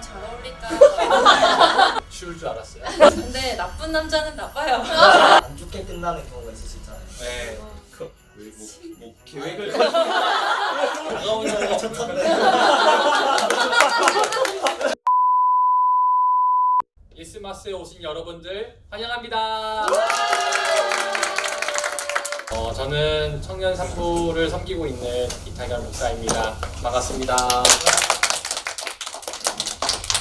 잘 어울릴까? 쉬울 줄 알았어요. 근데 나쁜 남자는 나빠요. 안 좋게 끝나는 경우가 있을 수 있잖아요. 네. 뭐 계획을 다가오는 거 크리스마스에 오신 여러분들 환영합니다. 저는 청년 산부를 섬기고 있는 이탈관 목사입니다. 반갑습니다.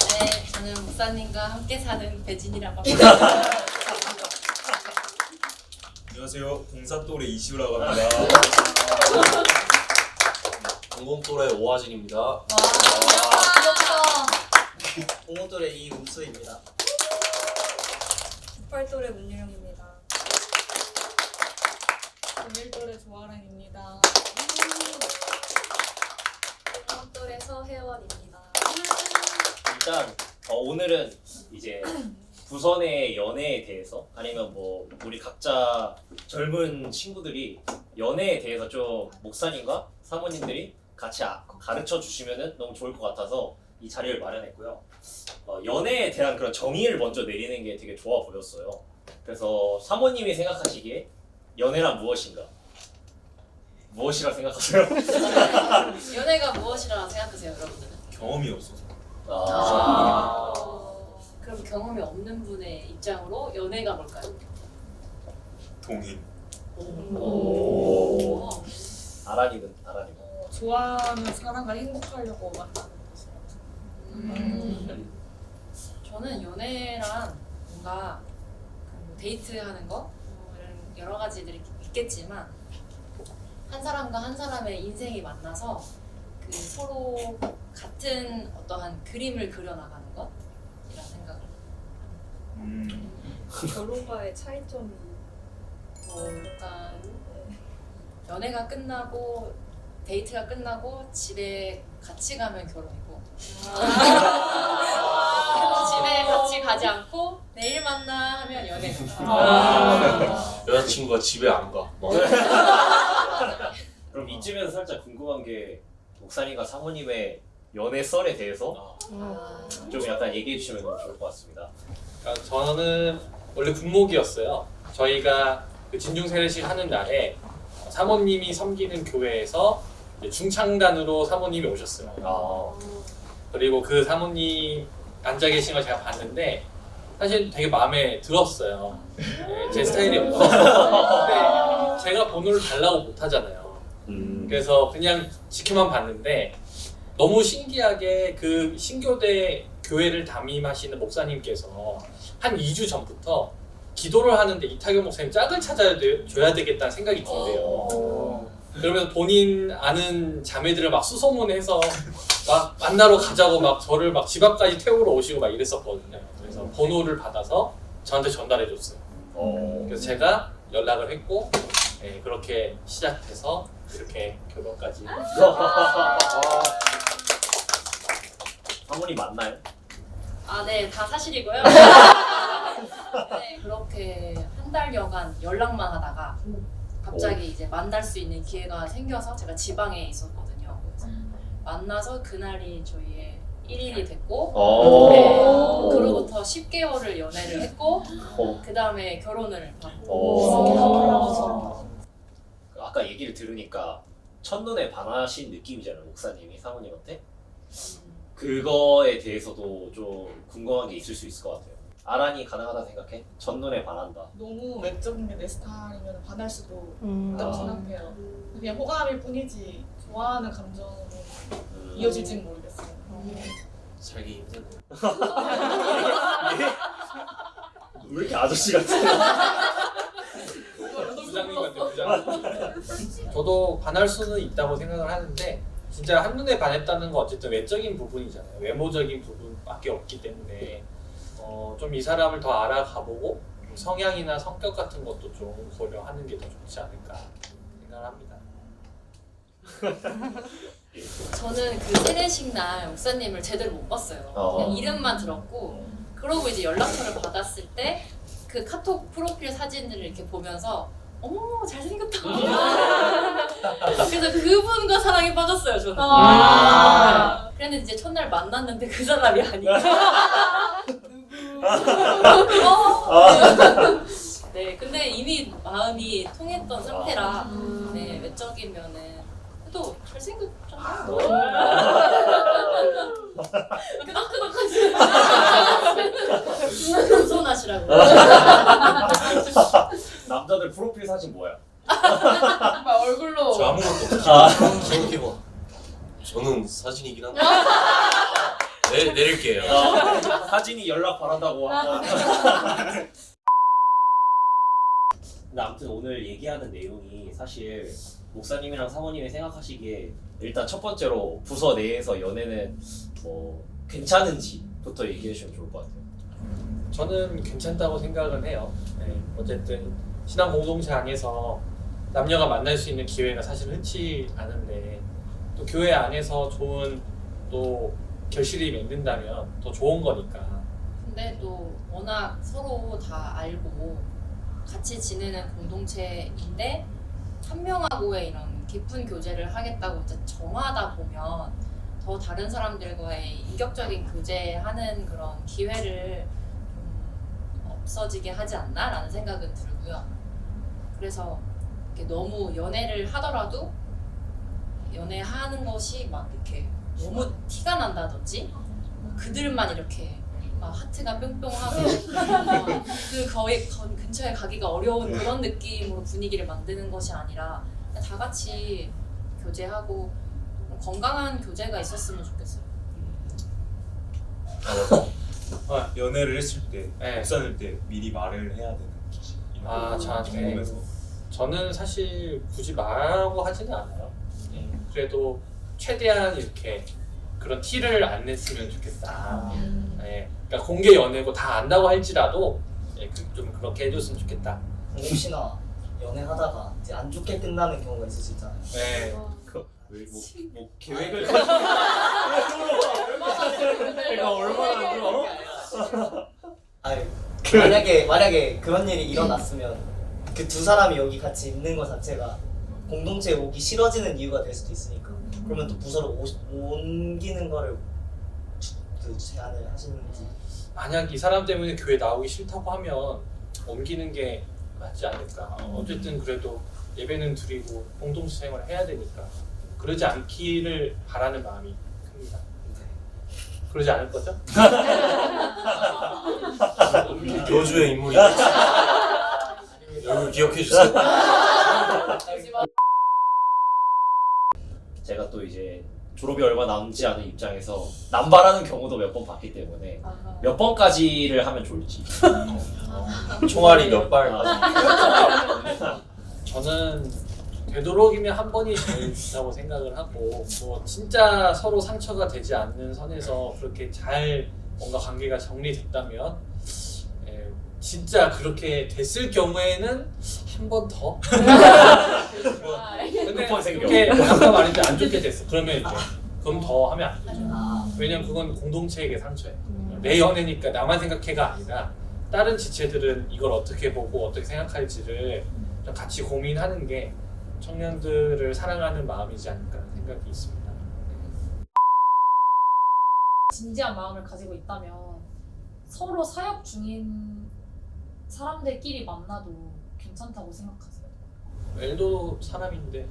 네, 저는 목사님과 함께 사는 배진이라고 합니다. 안녕하세요. 공사또래 이시우라고 합니다. 공공또래 오하진입니다. 와, 귀엽다. 공호돌의 이우수입니다. 깃발돌의 문유령입니다. 금일돌의 조아랑입니다. 똘의 서혜원입니다. 일단 오늘은 이제 부선의 연애에 대해서 아니면 뭐 우리 각자 젊은 친구들이 연애에 대해서 좀 목사님과 사모님들이 같이 가르쳐 주시면 너무 좋을 것 같아서 이 자리를 마련했고요. 연애에 대한 그런 정의를 먼저 내리는 게 되게 좋아 보였어요. 그래서 사모님이 생각하시기에 연애란 무엇인가? 무엇이라 생각하세요? 연애가 무엇이라 생각하세요, 여러분들은? 경험이 없어서. 그럼 경험이 없는 분의 입장으로 연애가 뭘까요? 동의. 오. 아란이는. 좋아하는 사람과 행복하려고 만나는 것이라고 저는 연애란 뭔가 그 데이트하는 거 여러 가지들이 있겠지만 한 사람과 한 사람의 인생이 만나서 그 서로 같은 어떠한 그림을 그려나가는 것이라 생각을 결혼과의 차이점이 일단 연애가 끝나고 데이트가 끝나고 집에 같이 가면 결혼이고 집에 같이 가지 않고 내일 만나 하면 연애고 여자친구가 집에 안 가. 그럼 이쯤에서 살짝 궁금한 게 목사님과 사모님의 연애 썰에 대해서 좀 약간 얘기해 주시면 너무 좋을 것 같습니다. 그러니까 저는 원래 군목이었어요. 저희가 그 진중 세례식 하는 날에 사모님이 섬기는 교회에서 이제 중창단으로 사모님이 오셨어요. 그리고 그 사모님 앉아 계신 걸 제가 봤는데 사실 되게 마음에 들었어요. 네, 제 스타일이었고 근데 제가 번호를 달라고 못 하잖아요. 그래서 그냥 지켜만 봤는데 너무 신기하게 그 신교대 교회를 담임하시는 목사님께서 한 2주 전부터 기도를 하는데 이타경 목사님 짝을 찾아줘야 되겠다는 생각이 든대요. 그러면서 본인 아는 자매들을 막 수소문해서 막 만나러 가자고 막 저를 막 집 앞까지 태우러 오시고 막 이랬었거든요. 그래서 번호를 받아서 저한테 전달해줬어요. 그래서 제가 연락을 했고 네, 그렇게 시작해서 이렇게 결혼까지. 사모님 맞나요? 네, 다 사실이고요. 네, 그렇게 한 달여간 연락만 하다가 갑자기 이제 만날 수 있는 기회가 생겨서 제가 지방에 있었거든요. 그래서 만나서 그날이 저희의 1일이 됐고 네, 그로부터 10개월을 연애를 했고 그 다음에 결혼을 받고 아까 얘기를 들으니까 첫눈에 반하신 느낌이잖아요, 목사님이 사모님한테. 그거에 대해서도 좀 궁금한 게 있을 수 있을 것 같아요. 아란이 가능하다 생각해? 첫눈에 반한다. 너무 외적인 게 내 스타일이면 반할 수도 있다고 생각해요. 그냥 호감일 뿐이지 좋아하는 감정으로 이어질지는 모르겠어요. 살기 힘드네. 왜 이렇게 아저씨 같아? 부장님 같아요, 부장님. 저도 반할 수는 있다고 생각을 하는데 진짜 한눈에 반했다는 건 어쨌든 외적인 부분이잖아요. 외모적인 부분밖에 없기 때문에 좀 이 사람을 더 알아가보고 성향이나 성격 같은 것도 좀 고려하는 게 더 좋지 않을까 생각을 합니다. 저는 그 세례식 날 목사님을 제대로 못 봤어요. 그냥 이름만 들었고 그러고 이제 연락처를 받았을 때 그 카톡 프로필 사진들을 이렇게 보면서 어머 잘생겼다. 그래서 그분과 사랑에 빠졌어요 저는. 그랬는데 이제 첫날 만났는데 그 사람이 아니고. 네, 근데 이미 마음이 통했던 상태라 네, 외적인 면은 또 잘생겼잖아요. 겸손하시라고. 남자들 프로필 사진 뭐야? 정말 얼굴로 저 아무것도 없어. 저렇게 봐. 저는 사진이긴 한데. 내릴게요. 사진이 연락 바란다고 한번. 근데 아무튼 오늘 얘기하는 내용이 사실 목사님이랑 사모님이 생각하시기에 일단 첫 번째로 부서 내에서 연애는 뭐 괜찮은지부터 얘기해 주시면 좋을 것 같아요. 저는 괜찮다고 생각은 해요. 네, 어쨌든 신앙 공동체 안에서 남녀가 만날 수 있는 기회가 사실 흔치 않은데 또 교회 안에서 좋은 또 결실이 맺는다면 더 좋은 거니까. 근데 또 워낙 서로 다 알고 같이 지내는 공동체인데 한 명하고의 이런 깊은 교제를 하겠다고 이제 정하다 보면 더 다른 사람들과의 인격적인 교제하는 그런 기회를 좀 없어지게 하지 않나라는 생각은 들고요. 그래서 이렇게 너무 연애를 하더라도 연애하는 것이 막 이렇게 너무 티가 난다든지 그들만 이렇게 막 하트가 뿅뿅하고 그 거의 근처에 가기가 어려운 그런 느낌으로 분위기를 만드는 것이 아니라 다 같이 교제하고 건강한 교제가 있었으면 좋겠어요. 연애를 했을 때, 네. 목사님 때 미리 말을 해야 되는 아, 저한테. 궁금해서. 저는 사실 굳이 말하고 하지는 않아요. 그래도 최대한 이렇게 그런 티를 안 냈으면 좋겠다. 네, 그러니까 공개 연애고 다 안다고 할지라도 네, 좀 그렇게 해줬으면 좋겠다. 혹시나 연애하다가 이제 안 좋게 끝나는 경우가 있을 수 있잖아요. 네. 뭐 계획을 내가 얼마나 들어? 아니 만약에 그런 일이 일어났으면 그 두 사람이 여기 같이 있는 것 자체가 공동체에 오기 싫어지는 이유가 될 수도 있으니까 그러면 또 부서로 옮기는 거를 그 제안을 하시는지. 만약 이 사람 때문에 교회 나오기 싫다고 하면 옮기는 게 맞지 않을까. 어쨌든 그래도 예배는 드리고 공동체 생활을 해야 되니까 그러지 않기를 바라는 마음이 큽니다. 그러지 않을 거죠? 교주의 인물이. 여러분 기억해 주세요. 제가 또 이제 졸업이 얼마 남지 않은 입장에서 남발하는 경우도 몇 번 봤기 때문에 몇 번까지를 하면 좋을지. 총알이 몇 발. 저는 되도록이면 한 번이 제일 좋다고 생각을 하고 뭐 진짜 서로 상처가 되지 않는 선에서 그렇게 잘 뭔가 관계가 정리됐다면 진짜 그렇게 됐을 경우에는 한 번 더. 근데 그렇게 아까 말했듯이 안 좋게 됐어. 그러면 이제 그럼 더 하면 안 되죠. 왜냐면 그건 공동체에게 상처예요. 내 연애니까 나만 생각해가 아니라 다른 지체들은 이걸 어떻게 보고 어떻게 생각할지를 좀 같이 고민하는 게 청년들을 사랑하는 마음이지 않을까 생각이 있습니다. 진지한 마음을 가지고 있다면 서로 사역 중인 사람들끼리 만나도 괜찮다고 생각하세요? 엘도 사람인데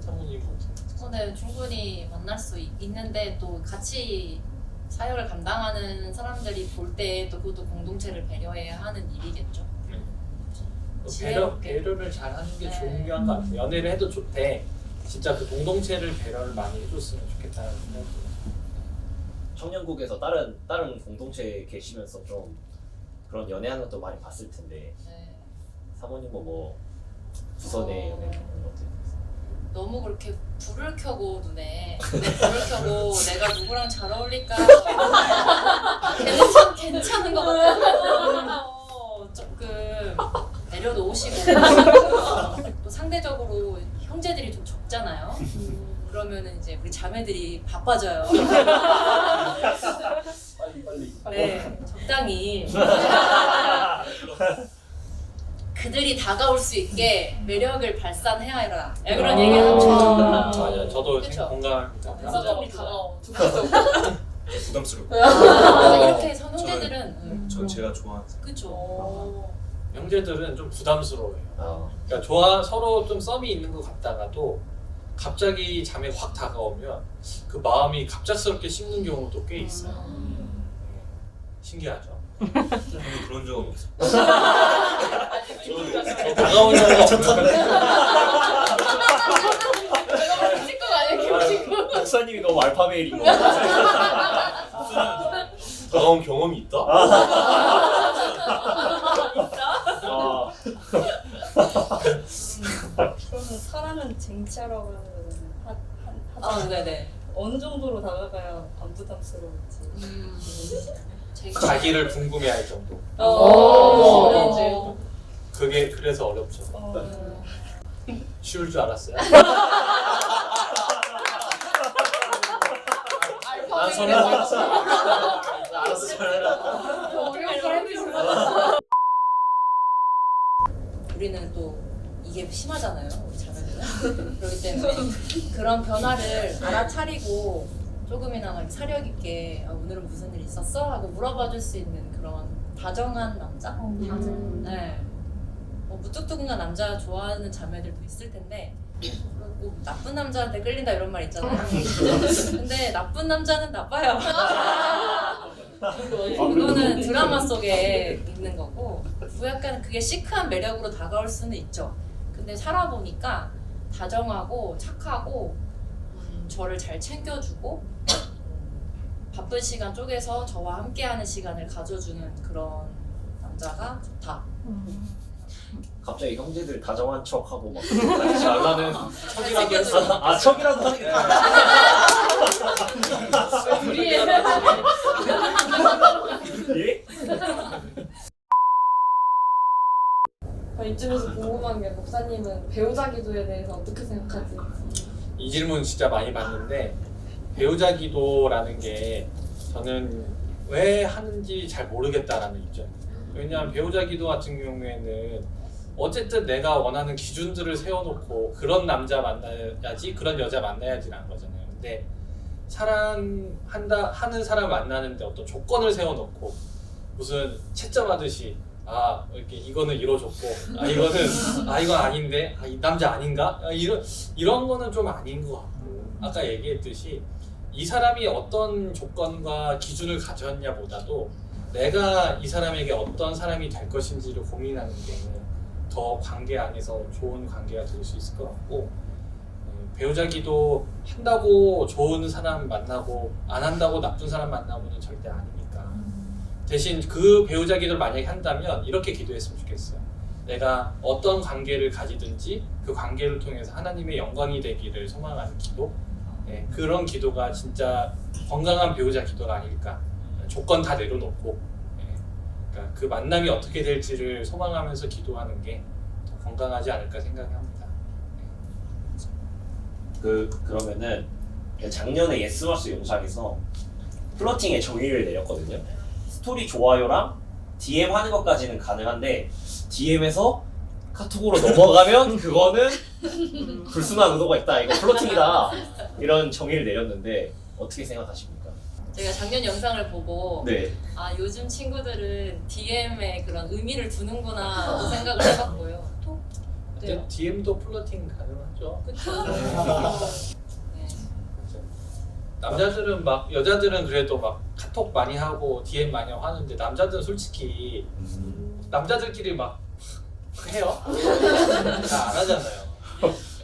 사모님 네, 충분히 만날 수 있는데 또 같이 사역을 감당하는 사람들이 볼 때 또 그것도 공동체를 배려해야 하는 일이겠죠. 배려를 잘 하는 게 네. 중요한 것 같아요. 연애를 해도 좋대. 진짜 그 공동체를 배려를 많이 해줬으면 좋겠다는 생각이 들어요. 청년국에서 다른 공동체에 계시면서 좀 그런 연애하는 것도 많이 봤을 텐데 네. 사모님은 뭐 부서 내 연애 그런 것들 너무 그렇게 불을 켜고 눈에 불을 켜고 내가 누구랑 잘 어울릴까 괜찮은 것 같아요. 조금 내려놓으시고 또 상대적으로 형제들이 좀 적잖아요. 그러면은 이제 우리 자매들이 바빠져요. 빨리 네, 적당히 그들이 다가올 수 있게 매력을 발산해야 해라. 그런 얘기를 하죠. 맞아요. 저도 그쵸? 공감합니다. 남자분이 다가오. 부담스러워. 이렇게 해서 형제들은 전 제가 좋아하는 사람. 그쵸. 형제들은 좀 부담스러워요. 어. 그러니까 서로 좀 썸이 있는 것 같다가도 갑자기 잠에 확 다가오면 그 마음이 갑작스럽게 식는 경우도 꽤 있어요. 신기하죠? 저는 그런 적은 없어요. 다가오는 거 김치국 아니에요, 김치국. 박사님이 너무 알파메일인 거 같아요. 다가온 경험이 있다? 아, 그러면 사람은 쟁취하라고 하는 거잖아요. 네네. 어느 정도로 다가가야 안 부담스러울지. 자기를 궁금해할 정도. 오. 그게 그래서 어렵죠. 어, 쉬울 줄 알았어요. 난 설레지. 알아서 잘해라. 우리는 또 이게 심하잖아요, 우리 자매들은. 그렇기 때문에 그런 변화를 알아차리고 조금이나마 사력 있게 오늘은 무슨 일 있었어? 하고 물어봐 줄 수 있는 그런 다정한 남자? 네. 뭐 무뚝뚝한 남자 좋아하는 자매들도 있을 텐데 뭐 나쁜 남자한테 끌린다 이런 말 있잖아요. 근데 나쁜 남자는 나빠요. 그거는 드라마 속에 있는 거고 뭐 약간 그게 시크한 매력으로 다가올 수는 있죠. 근데 살아보니까 다정하고 착하고 저를 잘 챙겨주고 바쁜 시간 쪼개서 저와 함께하는 시간을 가져주는 그런 남자가 좋다. 갑자기 형제들 다정한 척하고 막 같이 말라는 척이라도 했어. 아 척이라도 하는 게 우리의 예? 이쯤에서 궁금한 게 목사님은 배우자 기도에 대해서 어떻게 생각하지? 이 질문 진짜 많이 받는데 배우자 기도라는 게 저는 왜 하는지 잘 모르겠다라는 입장이에요. 왜냐하면 배우자 기도 같은 경우에는 어쨌든 내가 원하는 기준들을 세워놓고 그런 남자 만나야지 그런 여자 만나야지라는 거잖아요. 근데 사랑하는 사람 만나는데 어떤 조건을 세워놓고 무슨 채점하듯이 이렇게 이거는 이뤄줬고 이건 아닌데 이 남자 아닌가 이런 거는 좀 아닌 것 같고 아까 얘기했듯이 이 사람이 어떤 조건과 기준을 가졌냐보다도 내가 이 사람에게 어떤 사람이 될 것인지를 고민하는 게 더 관계 안에서 좋은 관계가 될 수 있을 것 같고 배우자 기도 한다고 좋은 사람 만나고 안 한다고 나쁜 사람 만나고는 절대 아니니까 대신 그 배우자 기도를 만약에 한다면 이렇게 기도했으면 좋겠어요. 내가 어떤 관계를 가지든지 그 관계를 통해서 하나님의 영광이 되기를 소망하는 기도 그런 기도가 진짜 건강한 배우자 기도가 아닐까. 조건 다 내려놓고 그러니까 그 만남이 어떻게 될지를 소망하면서 기도하는 게 더 건강하지 않을까 생각합니다. 그러면은 작년에 예스버스 영상에서 플러팅의 정의를 내렸거든요. 스토리 좋아요랑 DM 하는 것까지는 가능한데 DM에서 카톡으로 넘어가면 그거는 불순한 의도가 있다. 이거 플러팅이다. 이런 정의를 내렸는데 어떻게 생각하십니까? 제가 작년 영상을 보고 네. 요즘 친구들은 DM에 그런 의미를 두는구나 또 생각을 해봤고요. 근데 DM도 플러팅 가능하죠. 그쵸? 네. 남자들은 막 여자들은 그래도 막 카톡 많이 하고 DM 많이 하는데 남자들은 솔직히 남자들끼리 막 해요? 다 안 하잖아요.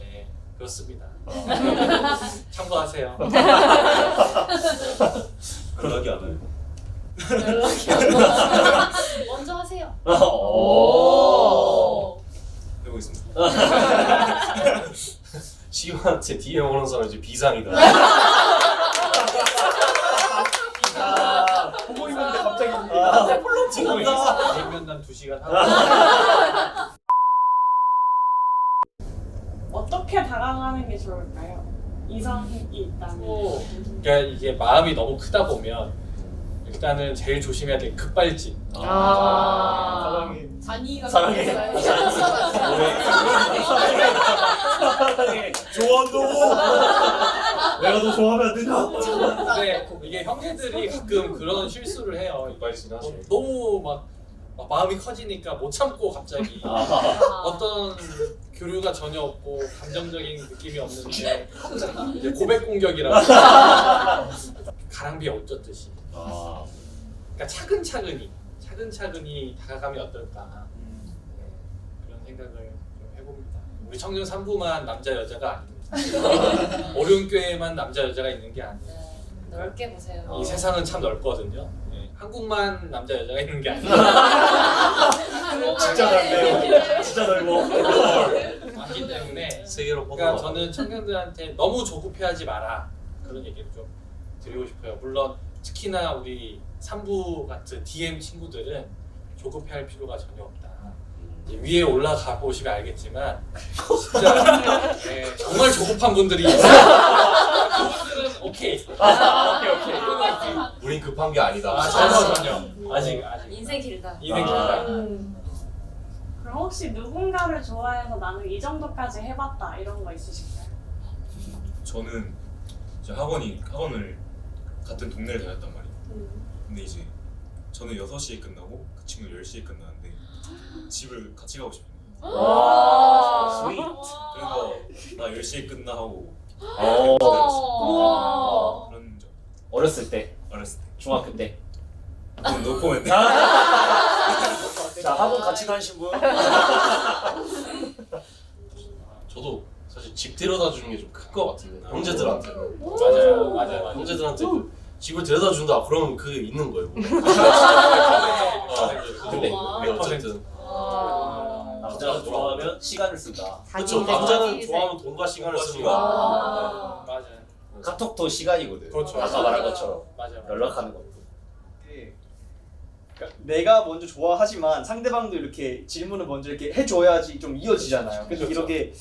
네, 그렇습니다. 참고하세요. 연락이 안 와요. 먼저 하세요. 오. 해보겠습니다. 시우한테 DM 오는 사람 이제 비상이다. 보고 있는데 갑자기 대면담 2시간 하고 어떻게 다가가는 게 좋을까요? 이성이 있다면. 그러니까 이게 마음이 너무 크다 보면 일단은 제일 조심해야 될 급발진. 사랑해. 잔이가 사랑해. 좋아한다고. 내가 너 좋아하면 안 되냐? 근데 이게 형제들이 가끔 그런 실수를 해요. 급발진 하죠. 너무 막 마음이 커지니까 못 참고 갑자기 어떤 교류가 전혀 없고 감정적인 느낌이 없는데 이제 고백 공격이라고 가랑비에 옷 젖듯이 그러니까 차근차근히 다가가면 어떨까 그런 생각을 좀 해봅니다. 우리 청년 3부만 남자 여자가 아닙니다. 오륜교회만 남자 여자가 있는 게 아니에요. 네, 넓게 보세요. 이 세상은 참 넓거든요. 네, 한국만 남자 여자가 있는 게 아니에요. 진짜 넓네요. 진짜 넓어. 맞기 때문에 세계로 그러니까 뻗어가. 저는 청년들한테 너무 조급해하지 마라 그런 얘기를 좀 드리고 싶어요. 물론 특히나 우리 3부 같은 DM 친구들은 조급해할 필요가 전혀 없다. 이제 위에 올라가 보시면 알겠지만 진짜 네, 정말 조급한 분들이 있어요. 그분들은 오케이. 우린 급한 게 아니다. 전혀 아직 인생 길다. 인생 길다. 그럼 혹시 누군가를 좋아해서 나는 이 정도까지 해봤다 이런 거 있으실까요? 저는 이제 학원을 같은 동네를 다녔단 말이에요. 근데 이제 저는 6시에 끝나고 그 친구는 10시에 끝나는데 집을 같이 가고 싶은 거예요. 와. 스윗. 그래서 나 10시에 끝나 하고 어. 그런 적 어렸을 때, 어렸을 때. 중학교 때. 그건 노코멘트. 자, 학원 같이 다니신 분? 저도 사실 집 데려다 주는 게 좀 큰 것 같은데 형제들한테는. 맞아요. 형제들한테 그 집을 데려다 준다 그러면 그게 있는 거예요. 근데 어쨌든 남자가 좋아하면 시간을 쓴다. 그렇죠. 남자는 좋아하면 돈과 시간을 쓰는 거야. 맞아요. 카톡도 시간이거든. 그렇죠. 아까 말한 것처럼 맞아요. 연락하는 것도. 그러니까 내가 먼저 좋아하지만 상대방도 이렇게 질문을 먼저 이렇게 해줘야지 좀 이어지잖아요. 근데 이렇게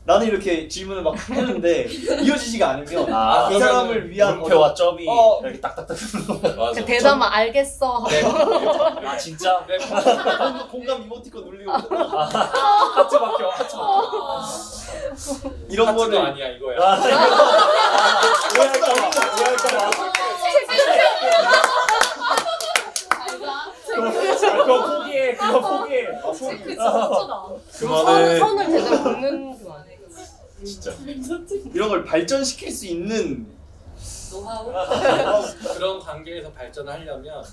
나는 이렇게 질문을 막 했는데 이어지지가 않으면 이 사람을 위한 물음표와 점이 이렇게 딱딱딱. 맞아. 그 대답만 알겠어. 아 진짜? 공감 이모티콘 눌리고 하트 박혀. 하트 박혀. 이런 하트도 거를 아니야 이거야. 그거 포기해. 그거 포기해. 그만해. 선을 제대로 긋는 거 아니에요? 진짜. 이런 걸 발전시킬 수 있는 노하우? 그런 관계에서 발전하려면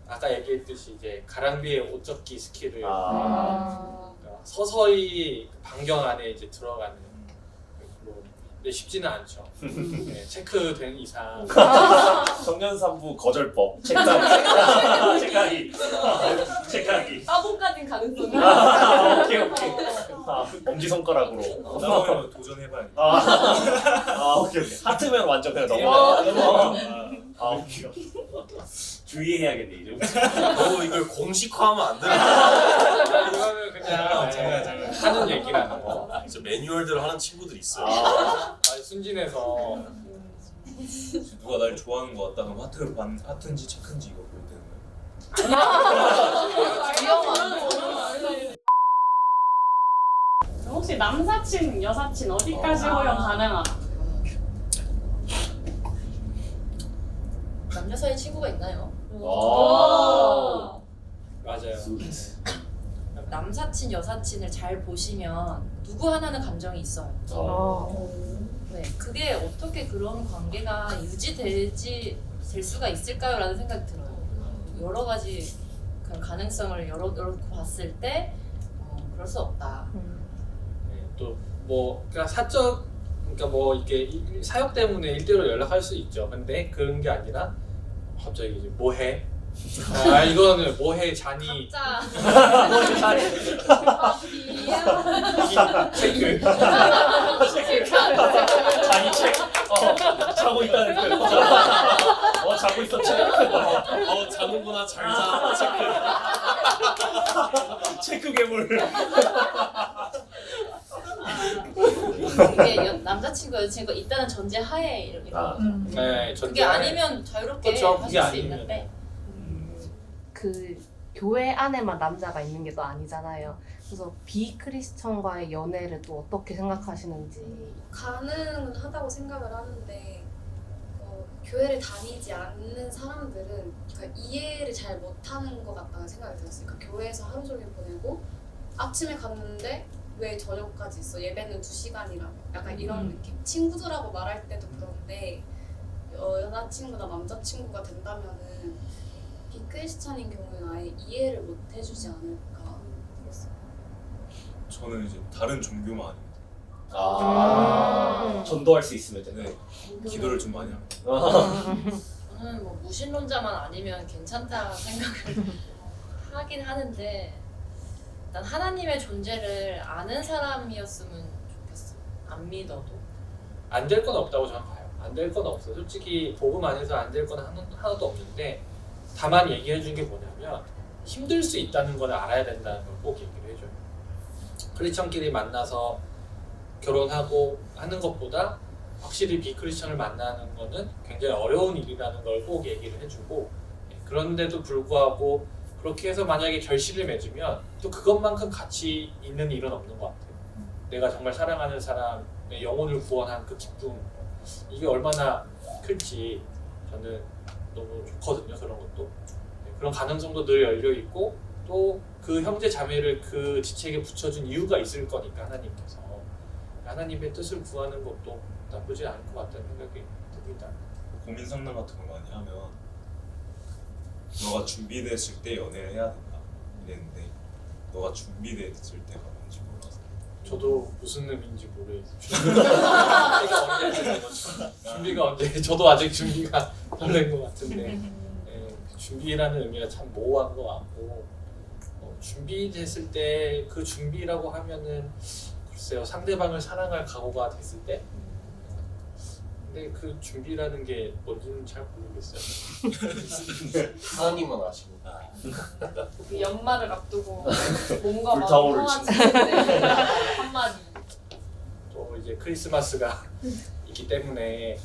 아까 얘기했듯이 이제 가랑비에 옷 젖기 스킬을 그러니까 서서히 반경 안에 이제 들어가는 근데 쉽지는 않죠. 네, 체크된 이상 청년 3부 거절법. 체크하기. 따봉까진 가능성이 오케이. 엄지 손가락으로. 나오면 도전해봐야겠다. 오케이. 하트면 완전 그냥 넘어가. 오케이. 주의해야겠네 이제. 너무 이걸 공식화하면 안 되는 이거는 그냥 하는 얘기라는 거. 진짜 매뉴얼대로 하는 친구들 있어요. 순진해서 누가 날 좋아하는 거 같다 그럼 하트인지 체크인지 이거 보면 되는 거야. 혹시 남사친, 여사친 어디까지 허용 가능하다? 남녀 사이 친구가 있나요? 맞아요. 남사친, 여사친을 잘 보시면 누구 하나는 감정이 있어요. 네, 그게 어떻게 그런 관계가 될 수가 있을까요? 라는 생각이 들어요. 여러 가지 그런 가능성을 열어놓고 봤을 때 그럴 수 없다. 또 뭐 그러니까 사적 그러니까 뭐 이게 사역 때문에 일대로 연락할 수 있죠. 근데 그런 게 아니라 갑자기 이제 뭐해? 이거는 뭐해 자니? 각자 체크. 자기 책. 자고 있다는 거. 자고 있어 책. 자는구나 잘 자. 체크 괴물. 이게 남자친구 여자친구 있다는 전제 하에 이런 거. 네, 그게 전제 아니면 자유롭게 그렇죠, 그게 하실 수 아니면. 있는데. 그 교회 안에만 남자가 있는 게 또 아니잖아요. 그래서 비크리스천과의 연애를 또 어떻게 생각하시는지. 가능하다고 생각을 하는데 교회를 다니지 않는 사람들은 그러니까 이해를 잘 못하는 것 같다는 생각이 들었어요. 그러니까 교회에서 하루 종일 보내고 아침에 갔는데 왜 저녁까지 있어? 예배는 2시간이라며 약간 이런 느낌? 친구들하고 말할 때도 그런데 여자친구나 남자친구가 된다면은 비크리스찬인 경우는 아예 이해를 못 해주지 않을까 그랬어요. 저는 이제 다른 종교만 아니면 전도할 수 있으면 되네. 네, 기도를 좀 많이 합니다. 저는 뭐 무신론자만 아니면 괜찮다 생각을 하긴 하는데 일단 하나님의 존재를 아는 사람이었으면 좋겠어요. 안 믿어도. 안 될 건 없다고 저는 봐요. 안 될 건 없어. 솔직히 복음 안에서 안 될 건 하나도 없는데 다만 얘기해 준 게 뭐냐면 힘들 수 있다는 걸 알아야 된다는 걸 꼭 얘기를 해줘요. 크리스천끼리 만나서 결혼하고 하는 것보다 확실히 비크리스천을 만나는 거는 굉장히 어려운 일이라는 걸 꼭 얘기를 해주고 그런데도 불구하고 그렇게 해서 만약에 결실을 맺으면 또 그것만큼 가치 있는 일은 없는 것 같아요. 내가 정말 사랑하는 사람의 영혼을 구원한 그 기쁨 이게 얼마나 클지 저는 너무 좋거든요. 그런 것도 그런 가능성도 늘 열려 있고 또 그 형제 자매를 그 지책에 붙여준 이유가 있을 거니까 하나님께서 하나님의 뜻을 구하는 것도 나쁘지 않을 것 같다는 생각이 듭니다. 고민 상담 같은 거 많이 하면 너가 준비됐을 때 연애를 해야 된다 이랬는데 너가 준비됐을 때가 뭔지 몰라서 저도 무슨 의미인지 모르겠어요. 준비가 언제? 저도 아직 준비가 덜 된 것 같은데 준비라는 의미가 참 모호한 것 같고 준비됐을 때 그 준비라고 하면은 글쎄요 상대방을 사랑할 각오가 됐을 때 근데 그 준비라는 게 뭔지는 잘 모르겠어요. 하나님만 아십니다. 그 연말을 앞두고 몸과 불타오를 마음이 하나쯤인데 한마디. 또 이제 크리스마스가 있기 때문에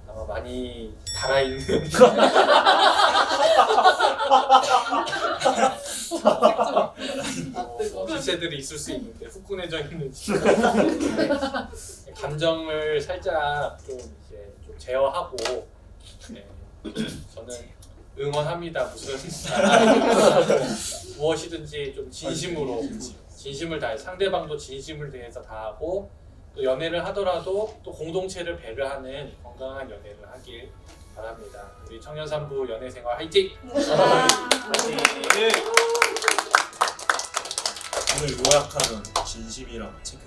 아마 많이 달아있는 기세들이 있을 수 있는데 후끈해져 있는 감정을 살짝 좀 이제 좀 제어하고 저는 응원합니다. 무엇이든지 좀 진심을 다해 상대방도 진심을 다해서 다하고 또 연애를 하더라도 또 공동체를 배려하는 건강한 연애를 하길 바랍니다. 우리 청년산부 연애생활 화이팅! 오늘 요약하면 진심이랑 체크